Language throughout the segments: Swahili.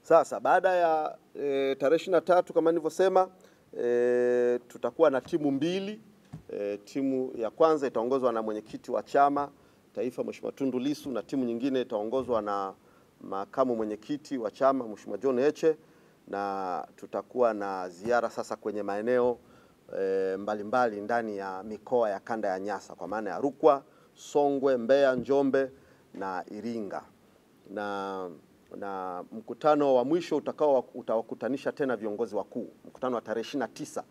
Sasa baada ya tarehe 23 kama nilivyosema, tutakuwa na timu mbili. Timu ya kwanza itaongozwa na mwenyekiti wa chama taifa Mheshimiwa Tundu Lissu, na timu nyingine itaongozwa na makamu mwenyekiti wa chama Mheshimiwa John Heche, na tutakuwa na ziara sasa kwenye maeneo mbalimbali ndani ya mikoa ya kanda ya Nyasa, kwa maana ya Rukwa, Songwe, Mbeya, Njombe na Iringa. Na mkutano wa mwisho utawakutanisha tena viongozi wakuu, mkutano wa tarehe 29.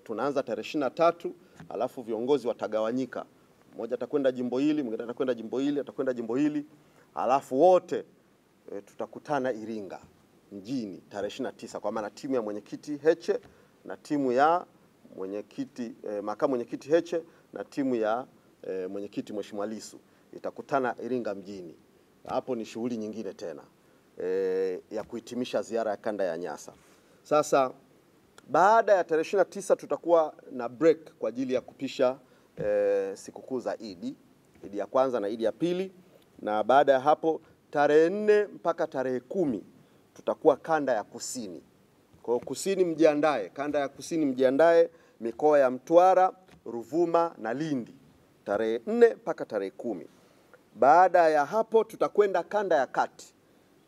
Tunaanza tarehe 23, alafu viongozi watagawanyika. Mmoja atakwenda jimbo hili, mwingine atakwenda jimbo hili, atakwenda jimbo hili, alafu wote tutakutana Iringa mjini tarehe 29, kwa maana timu ya mwenyekiti Heche na timu ya makamu mwenyekiti Heche na timu ya mwenyekiti Mheshimiwa Lissu itakutana Iringa mjini. Hapo ni shughuli nyingine tena ya kuhitimisha ziara ya kanda ya Nyasa. Sasa baada ya tarehe 29 tutakuwa na break kwa ajili ya kupisha sikukuu za Idi ya kwanza na Idi ya pili, na baada ya hapo tarehe 4 mpaka tarehe 10 tutakuwa kanda ya kusini. Kwa hiyo kusini mjiandae, kanda ya kusini mjiandae, mikoa ya Mtwara, Ruvuma na Lindi tarehe 4 mpaka tarehe 10. Baada ya hapo tutakwenda kanda ya kati.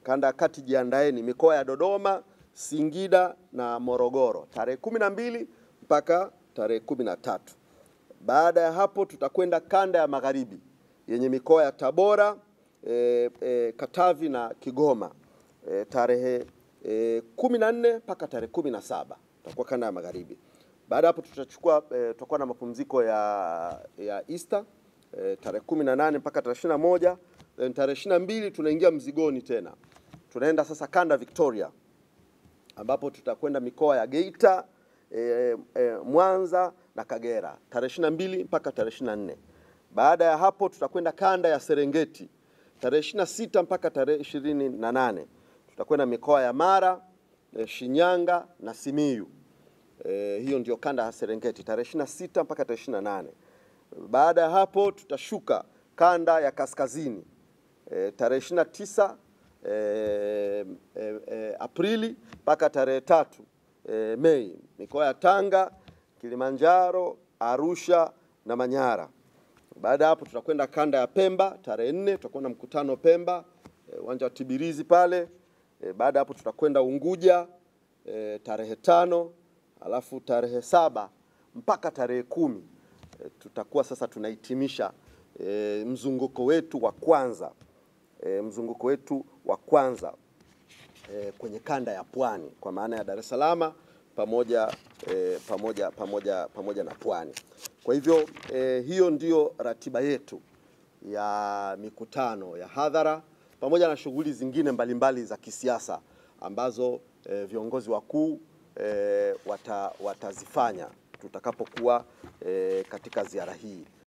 Kanda ya kati jiandaeni, mikoa ya Dodoma, Singida na Morogoro tarehe 12 mpaka tarehe 13. Baada ya hapo tutakwenda kanda ya magharibi yenye mikoa ya Tabora, Katavi na Kigoma tarehe 14 mpaka tarehe 17. Tutakuwa kanda ya magharibi. Baada hapo tutakuwa na mapumziko ya Easter tarehe 18 mpaka tarehe 21. Tarehe 22 tunaingia mzigoni tena. Tunaenda sasa kanda Victoria, ambapo tutakwenda mikoa ya Geita, Mwanza na Kagera tarehe 22 mpaka tarehe 24. Baada ya hapo tutakwenda kanda ya Serengeti tarehe 26 mpaka tarehe 28. Tutakwenda mikoa ya Mara, Shinyanga na Simiyu. Hiyo ndio kanda ya Serengeti tarehe 26 mpaka tarehe 28. Baada ya hapo tutashuka kanda ya kaskazini tarehe 29 Aprili mpaka tarehe 3 Mei, mikoa ya Tanga, Kilimanjaro, Arusha na Manyara. Baada ya hapo tutakwenda kanda ya Pemba tarehe 4, tutakuwa na mkutano Pemba, uwanja wa Tibirizi pale. Baada ya hapo tutakwenda Unguja tarehe 5, alafu tarehe 7 mpaka tarehe 10 tutakuwa sasa tunahitimisha mzunguko wetu wa kwanza kwenye kanda ya Pwani, kwa maana ya Dar es Salaam pamoja na Pwani. Kwa hivyo hiyo ndio ratiba yetu ya mikutano ya hadhara pamoja na shughuli zingine mbalimbali za kisiasa ambazo viongozi wakuu watazifanya tutakapokuwa katika ziara hii.